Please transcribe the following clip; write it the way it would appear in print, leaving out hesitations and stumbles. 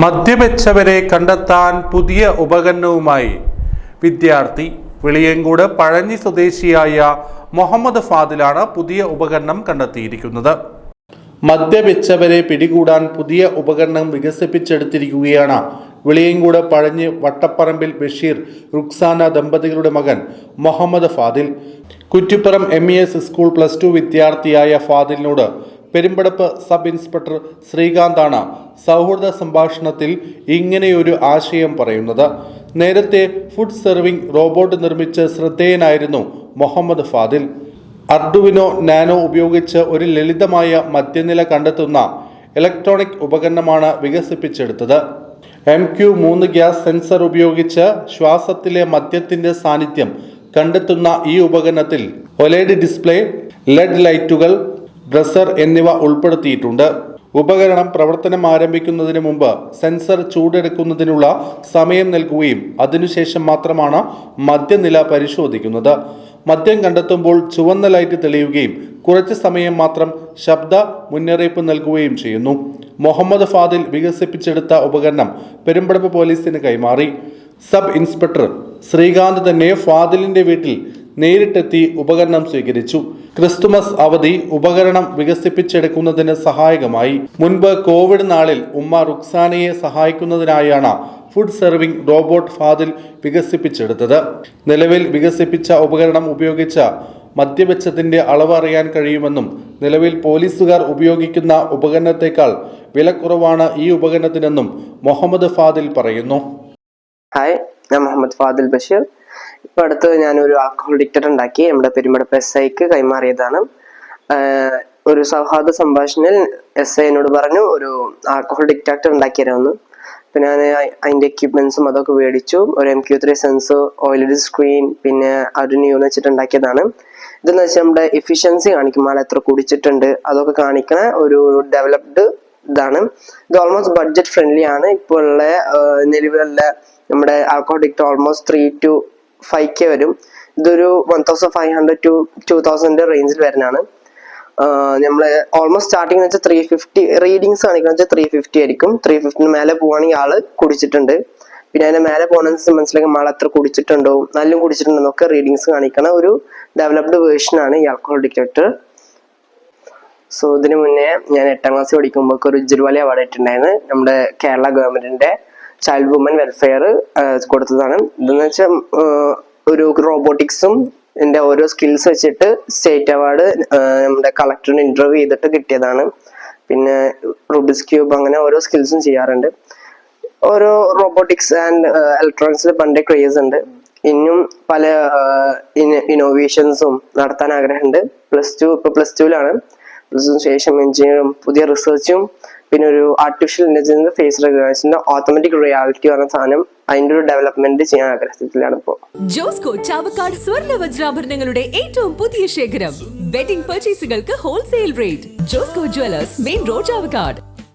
മദ്യപിച്ചവരെ കണ്ടെത്താൻ പുതിയ ഉപകരണവുമായി വിദ്യാർത്ഥി. വെളിയങ്കോട് പഴഞ്ഞി സ്വദേശിയായ മുഹമ്മദ് ഫാദിലാണ് പുതിയ ഉപകരണം കണ്ടെത്തിയിരിക്കുന്നത്. മദ്യപിച്ചവരെ പിടികൂടാൻ പുതിയ ഉപകരണം വികസിപ്പിച്ചെടുത്തിരിക്കുകയാണ് വെളിയങ്കോട് പഴഞ്ഞി വട്ടപ്പറമ്പിൽ ബഷീർ റുക്സാന ദമ്പതികളുടെ മകൻ മുഹമ്മദ് ഫാദിൽ. കുറ്റിപ്പുറം MES സ്കൂൾ +2 വിദ്യാർത്ഥിയായ ഫാദിലിനോട് പെരുമ്പടപ്പ് സബ് ഇൻസ്പെക്ടർ ശ്രീകാന്താണ് സൗഹൃദ സംഭാഷണത്തിൽ ഇങ്ങനെയൊരു ആശയം പറയുന്നത്. നേരത്തെ ഫുഡ് സെർവിംഗ് റോബോട്ട് നിർമ്മിച്ച് ശ്രദ്ധേയനായിരുന്നു മുഹമ്മദ് ഫാദിൽ. അർഡുവിനോ നാനോ ഉപയോഗിച്ച് ഒരു ലളിതമായ മധ്യനില കണ്ടെത്തുന്ന ഇലക്ട്രോണിക് ഉപകരണമാണ് വികസിപ്പിച്ചെടുത്തത്. MQ3 ഗ്യാസ് സെൻസർ ഉപയോഗിച്ച് ശ്വാസത്തിലെ മദ്യത്തിന്റെ സാന്നിധ്യം കണ്ടെത്തുന്ന ഈ ഉപകരണത്തിൽ OLED ഡിസ്പ്ലേ, LED ലൈറ്റുകൾ, ഡ്രസ്സർ എന്നിവ ഉൾപ്പെടുത്തിയിട്ടുണ്ട്. ഉപകരണം പ്രവർത്തനം ആരംഭിക്കുന്നതിന് മുമ്പ് സെൻസർ ചൂടെടുക്കുന്നതിനുള്ള സമയം നൽകുകയും അതിനുശേഷം മാത്രമാണ് മദ്യനില പരിശോധിക്കുന്നത്. മദ്യം കണ്ടെത്തുമ്പോൾ ചുവന്ന ലൈറ്റ് തെളിയുകയും കുറച്ച് സമയം മാത്രം ശബ്ദ മുന്നറിയിപ്പ് നൽകുകയും ചെയ്യുന്നു. മുഹമ്മദ് ഫാദിൽ വികസിപ്പിച്ചെടുത്ത ഉപകരണം പെരുമ്പടപ്പ് പോലീസിന് കൈമാറി. സബ് ഇൻസ്പെക്ടർ ശ്രീകാന്ത് തന്നെ ഫാദിലിന്റെ വീട്ടിൽ നേരിട്ടെത്തി ഉപകരണം സ്വീകരിച്ചു. ക്രിസ്തുമസ് അവധി ഉപകരണം വികസിപ്പിച്ചെടുക്കുന്നതിന് സഹായകമായി. മുൻപ് കോവിഡ് നാളിൽ ഉമ്മ റുക്സാനയെ സഹായിക്കുന്നതിനായാണ് ഫുഡ് സെർവിംഗ് റോബോട്ട് ഫാദിൽ വികസിപ്പിച്ചെടുത്തത്. നിലവിൽ വികസിപ്പിച്ച ഉപകരണം ഉപയോഗിച്ച മദ്യപിച്ചതിന്റെ അളവ് അറിയാൻ കഴിയുമെന്നും നിലവിൽ പോലീസുകാർ ഉപയോഗിക്കുന്ന ഉപകരണത്തെക്കാൾ വിലക്കുറവാണ് ഈ ഉപകരണത്തിനെന്നും മുഹമ്മദ് ഫാദിൽ പറയുന്നു. ഹായ്, ഞാൻ മുഹമ്മദ് ഫാദിൽ ബഷീർ. ഇപ്പൊ അടുത്ത് ഞാനൊരു ആൽക്കഹോൾ ഡിറ്റക്ടർ ഉണ്ടാക്കി നമ്മുടെ പെരുമ്പടപ്പ് SIക്ക് കൈമാറിയതാണ്. ഒരു സൗഹാർദ്ദ സംഭാഷണയിൽ SI എന്നോട് പറഞ്ഞു ഒരു ആൽക്കഹോൾ ഡിറ്റക്ടർ ഉണ്ടാക്കി തരാമെന്ന്. അപ്പൊ ഞാൻ അതിന്റെ എക്യുപ്മെന്റ്സും അതൊക്കെ മേടിച്ചു. ഒരു MQ3 സെൻസർ, OLED സ്ക്രീൻ, പിന്നെ Arduino വെച്ചിട്ട് ഉണ്ടാക്കിയതാണ്. ഇതെന്ന് വെച്ചാൽ നമ്മുടെ എഫിഷ്യൻസി കാണിക്കും, ആൾ എത്ര കുടിച്ചിട്ടുണ്ട് അതൊക്കെ കാണിക്കണ ഒരു ഡെവലപ്ഡ് ഇതാണ്. ഇത് ഓൾമോസ്റ്റ് ബഡ്ജറ്റ് ഫ്രണ്ട്ലി ആണ്. ഇപ്പോൾ ഉള്ള നിലവിലുള്ള നമ്മുടെ alcohol detector almost 3 to 5K വരും. ഇതൊരു 1500 to 2000 റേഞ്ചിൽ വരുന്നതാണ്. നമ്മള് ഓൾമോസ്റ്റ് സ്റ്റാർട്ടിംഗ് വെച്ചാൽ 350 റീഡിങ്സ് കാണിക്കുന്ന വെച്ചാൽ 350 ആയിരിക്കും. 350 മേലെ പോവാണെങ്കിൽ ആള് കുടിച്ചിട്ടുണ്ട്. പിന്നെ അതിന്റെ മേലെ പോകുന്ന മനസ്സിലാക്കി ആൾ എത്ര കുടിച്ചിട്ടുണ്ടോ, നല്ല കുടിച്ചിട്ടുണ്ടെന്നൊക്കെ റീഡിങ്സ് കാണിക്കണ ഒരു ഡെവലപ്ഡ് വേർഷൻ ആണ് ഈ ആൽക്കഹോൾ ഡിറ്റക്ടർ. സോ ഇതിനു മുന്നേ ഞാൻ 8ാം ക്ലാസ് പഠിക്കുമ്പോൾ ഒരു ഉജ്ജ്വല അവാർഡ് ആയിട്ടുണ്ടായിരുന്നു. നമ്മുടെ കേരള ഗവൺമെന്റിന്റെ ചൈൽഡ് വുമൻ വെൽഫെയർ കൊടുത്തതാണ്. ഇതെന്ന് വെച്ചാൽ ഒരു റോബോട്ടിക്സും ഇതിന്റെ ഓരോ സ്കിൽസ് വെച്ചിട്ട് സ്റ്റേറ്റ് അവാർഡ് നമ്മുടെ കളക്ടറിന് ഇന്റർവ്യൂ ചെയ്തിട്ട് കിട്ടിയതാണ്. പിന്നെ റുബിക്സ് ക്യൂബ്, അങ്ങനെ ഓരോ സ്കിൽസും ചെയ്യാറുണ്ട്. ഓരോ റോബോട്ടിക്സ് ആൻഡ് ഇലക്ട്രോണിക്സിൽ പണ്ടേ ക്രേസ് ഉണ്ട്. ഇനിയും പല ഇന്നോവേഷൻസും നടത്താൻ ആഗ്രഹമുണ്ട്. ഇപ്പൊ +2ലാണ്. +2 ശേഷം എഞ്ചിനീയറും പുതിയ റിസർച്ചും പിന്നെ ഒരു ആർട്ടിഫിഷ്യൽ ഇന്റലിജൻസ്, ഫേസ് റെക്കഗ്നൈഷന്റെ ഓട്ടോമാറ്റിക് റിയാലിറ്റി പറഞ്ഞ സാധനം, അതിന്റെ ഒരു ഡെവലപ്മെന്റ് ചെയ്യാൻ ആഗ്രഹത്തിലാണ് ഇപ്പോൾ. ജോസ്കോ ചാവക്കാട് സ്വർണ്ണ വജ്രാഭരണങ്ങളുടെ ഏറ്റവും പുതിയ ശേഖരം. വെഡിംഗ് പർച്ചേസുകൾക്ക് wholesale rate. Josco jewellers, main road, Chavakkad.